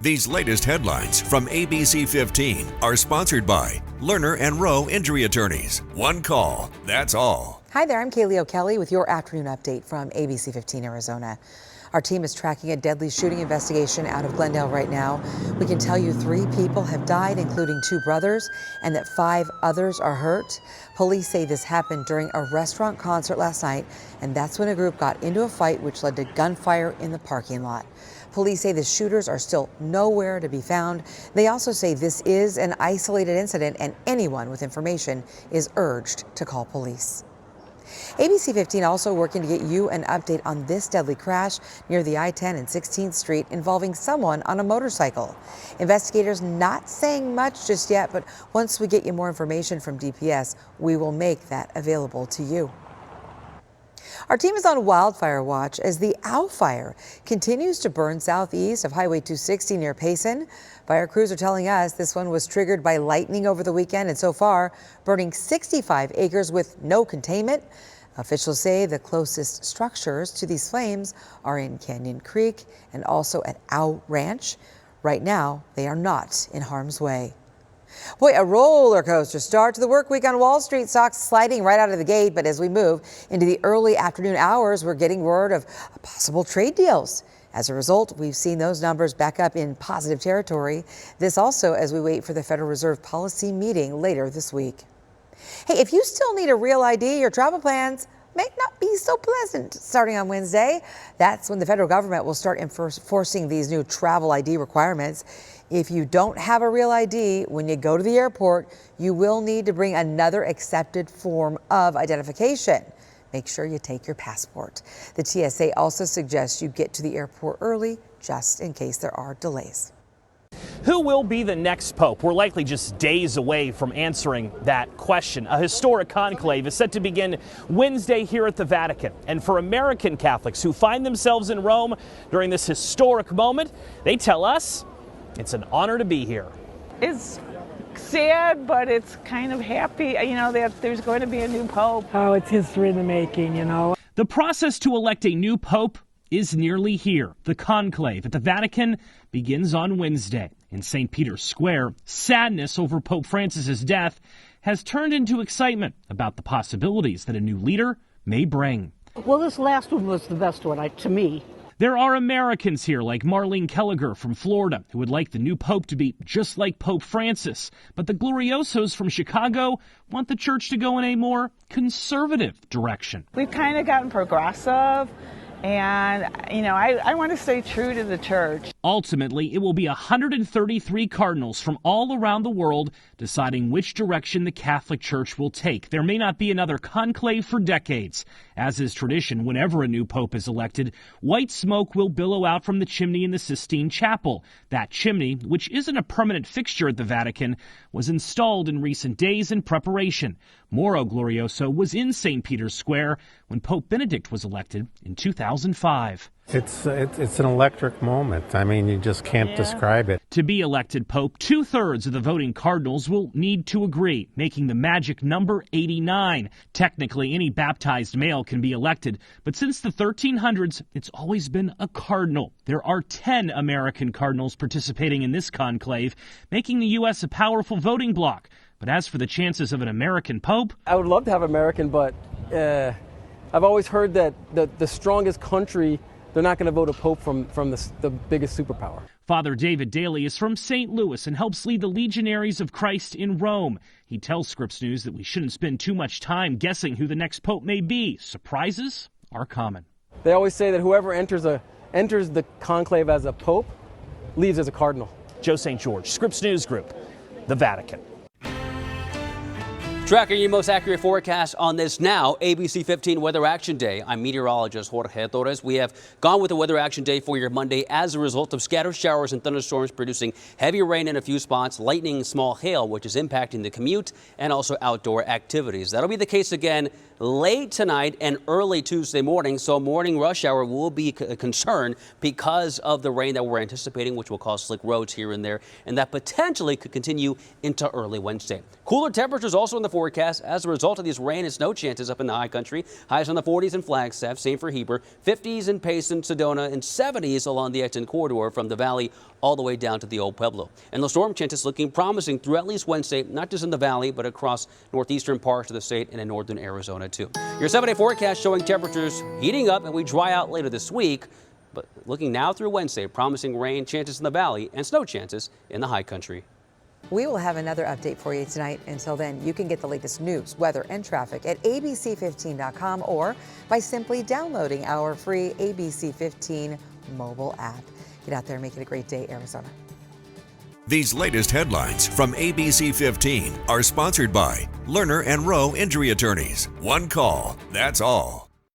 These latest headlines from ABC15 are sponsored by Lerner and Rowe Injury Attorneys. One call, that's all. Hi there, I'm Kaylee O'Kelly with your afternoon update from ABC15 Arizona. Our team is tracking a deadly shooting investigation out of Glendale right now. We can tell you 3 people have died, including 2 brothers, and that 5 others are hurt. Police say this happened during a restaurant concert last night, and that's when a group got into a fight which led to gunfire in the parking lot. Police say the shooters are still nowhere to be found. They also say this is an isolated incident, and anyone with information is urged to call police. ABC15 also working to get you an update on this deadly crash near the I-10 and 16th Street involving someone on a motorcycle. Investigators not saying much just yet, but once we get you more information from DPS, we will make that available to you. Our team is on wildfire watch as the Owl Fire continues to burn southeast of Highway 260 near Payson. Fire crews are telling us this one was triggered by lightning over the weekend and so far burning 65 acres with no containment. Officials say the closest structures to these flames are in Canyon Creek and also at Owl Ranch. Right now, they are not in harm's way. Boy, a roller coaster start to the work week on Wall Street. Stocks sliding right out of the gate, but as we move into the early afternoon hours, we're getting word of possible trade deals. As a result, we've seen those numbers back up in positive territory. This also as we wait for the Federal Reserve policy meeting later this week. Hey, if you still need a real ID, your travel plans may not be so pleasant starting on Wednesday. That's when the federal government will start enforcing these new travel ID requirements. If you don't have a real ID, when you go to the airport, you will need to bring another accepted form of identification. Make sure you take your passport. The TSA also suggests you get to the airport early just in case there are delays. Who will be the next pope? We're likely just days away from answering that question. A historic conclave is set to begin Wednesday here at the Vatican. And for American Catholics who find themselves in Rome during this historic moment, they tell us it's an honor to be here. It's sad, but it's kind of happy, that there's going to be a new pope. Oh, it's history in the making, The process to elect a new pope is nearly here. The conclave at the Vatican begins on Wednesday. In St. Peter's Square, sadness over Pope Francis's death has turned into excitement about the possibilities that a new leader may bring. Well, this last one was the best one, to me. There are Americans here like Marlene Kelliger from Florida who would like the new pope to be just like Pope Francis. But the Gloriosos from Chicago want the church to go in a more conservative direction. We've kind of gotten progressive. And, I want to stay true to the church. Ultimately, it will be 133 cardinals from all around the world deciding which direction the Catholic Church will take. There may not be another conclave for decades. As is tradition, whenever a new pope is elected, white smoke will billow out from the chimney in the Sistine Chapel. That chimney, which isn't a permanent fixture at the Vatican, was installed in recent days in preparation. Mauro Glorioso was in St. Peter's Square when Pope Benedict was elected in 2005. It's an electric moment. I mean, you just can't describe it. To be elected Pope, 2/3 of the voting cardinals will need to agree, making the magic number 89. Technically, any baptized male can be elected, but since the 1300s, it's always been a cardinal. There are 10 American cardinals participating in this conclave, making the U.S. a powerful voting bloc. But as for the chances of an American pope, I would love to have American, but I've always heard that the strongest country, they're not going to vote a pope from the biggest superpower. Father David Daly is from St. Louis and helps lead the Legionaries of Christ in Rome. He tells Scripps News that we shouldn't spend too much time guessing who the next pope may be. Surprises are common. They always say that whoever enters the conclave as a pope leaves as a cardinal. Joe St. George, Scripps News Group, the Vatican. Tracking your most accurate forecast on this now, ABC 15 Weather Action Day. I'm meteorologist Jorge Torres. We have gone with the Weather Action Day for your Monday as a result of scattered showers and thunderstorms producing heavy rain in a few spots, lightning and small hail, which is impacting the commute and also outdoor activities. That'll be the case again late tonight and early Tuesday morning, so morning rush hour will be a concern because of the rain that we're anticipating, which will cause slick roads here and there, and that potentially could continue into early Wednesday. Cooler temperatures also in the forecast. forecast as a result of these rain and snow chances up in the high country. Highs on the 40s in Flagstaff, same for Heber, 50s in Payson, Sedona, and 70s along the I-10 corridor from the valley all the way down to the Old Pueblo. And the storm chances looking promising through at least Wednesday, not just in the valley, but across northeastern parts of the state and in northern Arizona too. Your 7-day forecast showing temperatures heating up and we dry out later this week. But looking now through Wednesday, promising rain chances in the valley and snow chances in the high country. We will have another update for you tonight. Until then, you can get the latest news, weather, and traffic at abc15.com or by simply downloading our free ABC15 mobile app. Get out there and make it a great day, Arizona. These latest headlines from ABC 15 are sponsored by Lerner and Rowe Injury Attorneys. One call, that's all.